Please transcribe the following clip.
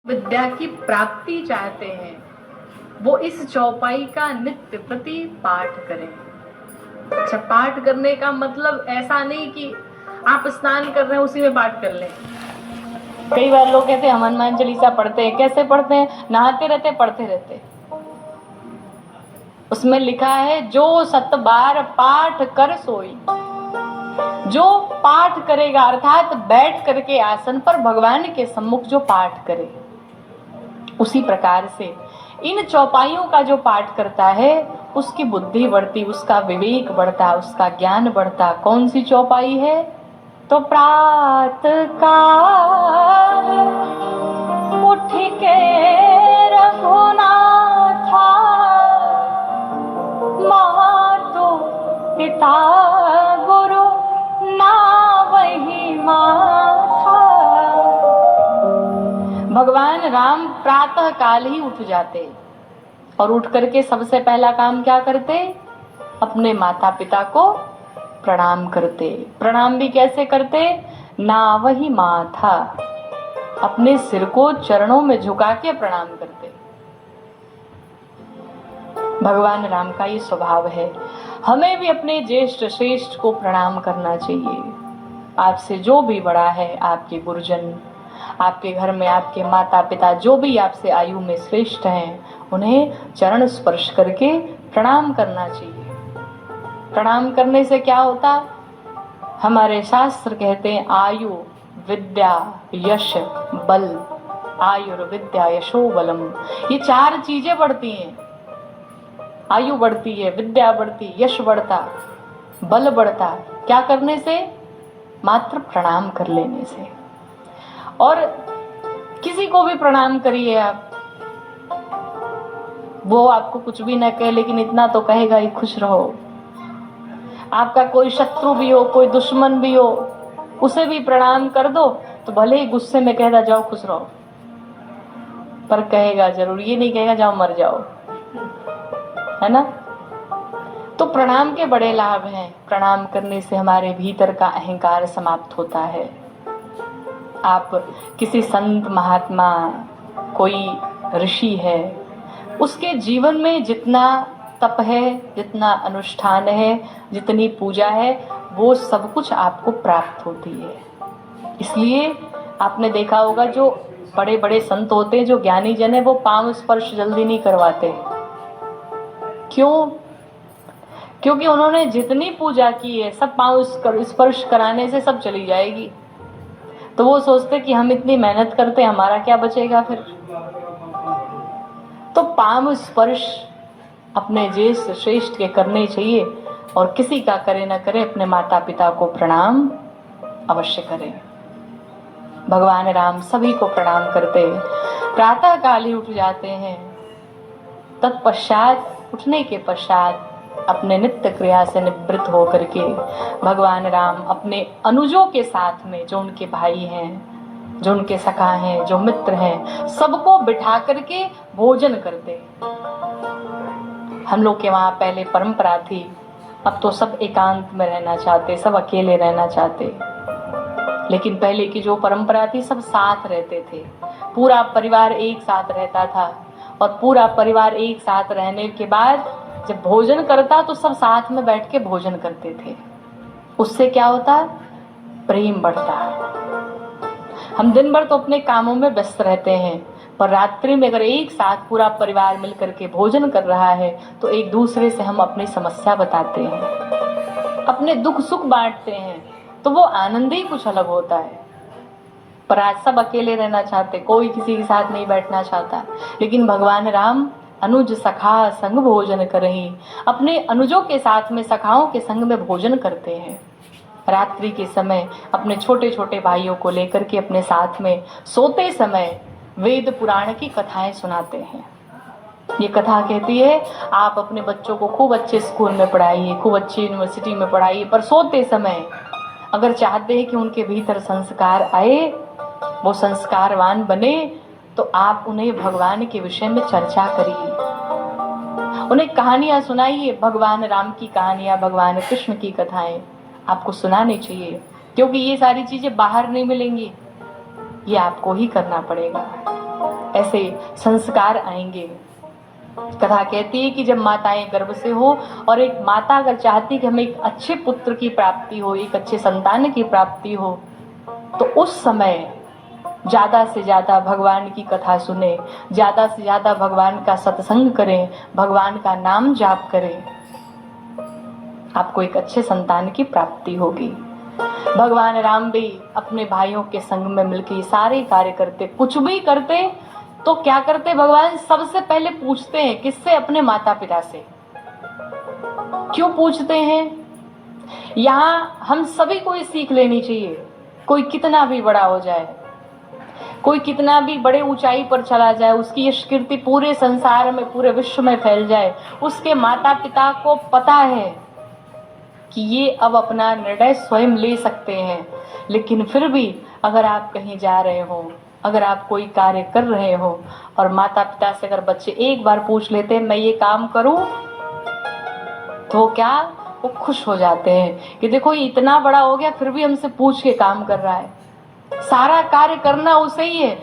विद्या की प्राप्ति चाहते हैं वो इस चौपाई का नित्य प्रति पाठ करें। अच्छा, पाठ करने का मतलब ऐसा नहीं कि आप स्नान कर रहे हैं उसी में पाठ कर लें। कई बार लोग कहते हैं हम हनुमान चालीसा पढ़ते हैं। कैसे पढ़ते हैं? नहाते रहते, पढ़ते रहते। उसमें लिखा है जो 7 बार पाठ कर सोई। जो पाठ करेगा अर्थात बैठ करके आसन पर भगवान के सम्मुख जो पाठ करे, उसी प्रकार से इन चौपाइयों का जो पाठ करता है उसकी बुद्धि बढ़ती, उसका विवेक बढ़ता, उसका ज्ञान बढ़ता। कौन सी चौपाई है? तो प्रातः काल उठ के रघुनाथा मातु पिता गुरु ना वही माथा। भगवान राम प्रातः काल ही उठ जाते और उठ करके सबसे पहला काम क्या करते? अपने माता पिता को प्रणाम करते। प्रणाम भी कैसे करते? ना वही माथा, अपने सिर को चरणों में झुका के प्रणाम करते। भगवान राम का ये स्वभाव है। हमें भी अपने ज्येष्ठ श्रेष्ठ को प्रणाम करना चाहिए। आपसे जो भी बड़ा है, आपके गुरुजन, आपके घर में आपके माता पिता जो भी आपसे आयु में श्रेष्ठ हैं, उन्हें चरण स्पर्श करके प्रणाम करना चाहिए। प्रणाम करने से क्या होता? हमारे शास्त्र कहते हैं आयु विद्या यश बल। आयुर्विद्या यशो बलम, ये 4 चीजें बढ़ती हैं। आयु बढ़ती है, विद्या बढ़ती, यश बढ़ता, बल बढ़ता। क्या करने से? मात्र प्रणाम कर लेने से। और किसी को भी प्रणाम करिए आप, वो आपको कुछ भी न कहे लेकिन इतना तो कहेगा ही, खुश रहो। आपका कोई शत्रु भी हो, कोई दुश्मन भी हो, उसे भी प्रणाम कर दो तो भले ही गुस्से में कहेगा जाओ खुश रहो, पर कहेगा जरूर, ये नहीं कहेगा जाओ मर जाओ, है ना? तो प्रणाम के बड़े लाभ हैं। प्रणाम करने से हमारे भीतर का अहंकार समाप्त होता है। आप किसी संत महात्मा, कोई ऋषि है, उसके जीवन में जितना तप है, जितना अनुष्ठान है, जितनी पूजा है, वो सब कुछ आपको प्राप्त होती है। इसलिए आपने देखा होगा जो बड़े बड़े संत होते हैं, जो ज्ञानी जन है, वो पांव स्पर्श जल्दी नहीं करवाते। क्यों? क्योंकि उन्होंने जितनी पूजा की है सब पांव स्पर्श कराने से सब चली जाएगी। तो वो सोचते कि हम इतनी मेहनत करते, हमारा क्या बचेगा फिर। तो पांव स्पर्श अपने ज्येष्ठ श्रेष्ठ के करने चाहिए, और किसी का करे न करे अपने माता पिता को प्रणाम अवश्य करें। भगवान राम सभी को प्रणाम करते, प्रातः काल ही उठ जाते हैं। तत्पश्चात, उठने के पश्चात अपने नित्य क्रिया से निवृत्त होकर के भगवान राम अपने अनुजों के साथ में, जो उनके भाई हैं, जो उनके सखा हैं, जो मित्र हैं, सबको बिठा करके भोजन करते। हम लोग के वहाँ पहले परंपरा थी, अब तो सब एकांत में रहना चाहते, सब अकेले रहना चाहते। लेकिन पहले की जो परंपरा थी, सब साथ रहते थे, पूरा परिवार एक साथ रहता था। और पूरा परिवार एक साथ रहने के बाद जब भोजन करता तो सब साथ में बैठ के भोजन करते थे। उससे क्या होता? प्रेम बढ़ता। हम दिन भर तो अपने कामों में व्यस्त रहते हैं, पर रात्रि में अगर एक साथ पूरा परिवार मिलकर के भोजन कर रहा है तो एक दूसरे से हम अपनी समस्या बताते हैं, अपने दुख सुख बांटते हैं, तो वो आनंद ही कुछ अलग होता है। पर आज सब अकेले रहना चाहते, कोई किसी के साथ नहीं बैठना चाहता। लेकिन भगवान राम अनुज सखा संग भोजन करहि, अपने अनुजों के साथ में, सखाओं के संग में भोजन करते हैं। रात्रि के समय अपने छोटे छोटे भाइयों को लेकर के अपने साथ में सोते समय वेद पुराण की कथाएं सुनाते हैं। ये कथा कहती है आप अपने बच्चों को खूब अच्छे स्कूल में पढ़ाइए, खूब अच्छी यूनिवर्सिटी में पढ़ाइए, पर सोते समय अगर चाहते हैं कि उनके भीतर संस्कार आए, वो संस्कारवान बने, तो आप उन्हें भगवान के विषय में चर्चा करिए, उन्हें कहानियां सुनाइए। भगवान राम की कहानियां, भगवान कृष्ण की कथाएं आपको सुनानी चाहिए, क्योंकि ये सारी चीजें बाहर नहीं मिलेंगी, ये आपको ही करना पड़ेगा। ऐसे संस्कार आएंगे। कथा कहती है कि जब माताएं गर्भ से हो और एक माता अगर चाहती कि हमें एक अच्छे पुत्र की प्राप्ति हो, एक अच्छे संतान की प्राप्ति हो, तो उस समय ज़्यादा से ज़्यादा भगवान की कथा सुने, ज़्यादा से ज़्यादा भगवान का सत्संग करें, भगवान का नाम जाप करें, आपको एक अच्छे संतान की प्राप्ति होगी। भगवान राम भी अपने भाइयों के संग में मिलकर सारे कार्य करते, कुछ भी करते तो क्या करते, भगवान सबसे पहले पूछते हैं किससे? अपने माता पिता से। क्यों पूछते हैं? यहाँ हम सभी को ये सीख लेनी चाहिए। कोई कितना भी बड़ा हो जाए, कोई कितना भी बड़े ऊंचाई पर चला जाए, उसकी यश कीर्ति पूरे संसार में, पूरे विश्व में फैल जाए, उसके माता पिता को पता है कि ये अब अपना निर्णय स्वयं ले सकते हैं। लेकिन फिर भी अगर आप कहीं जा रहे हो, अगर आप कोई कार्य कर रहे हो और माता पिता से अगर बच्चे एक बार पूछ लेते हैं मैं ये काम करूं, तो क्या वो खुश हो जाते हैं कि देखो ये इतना बड़ा हो गया फिर भी हमसे पूछ के काम कर रहा है। सारा कार्य करना उसे ही है।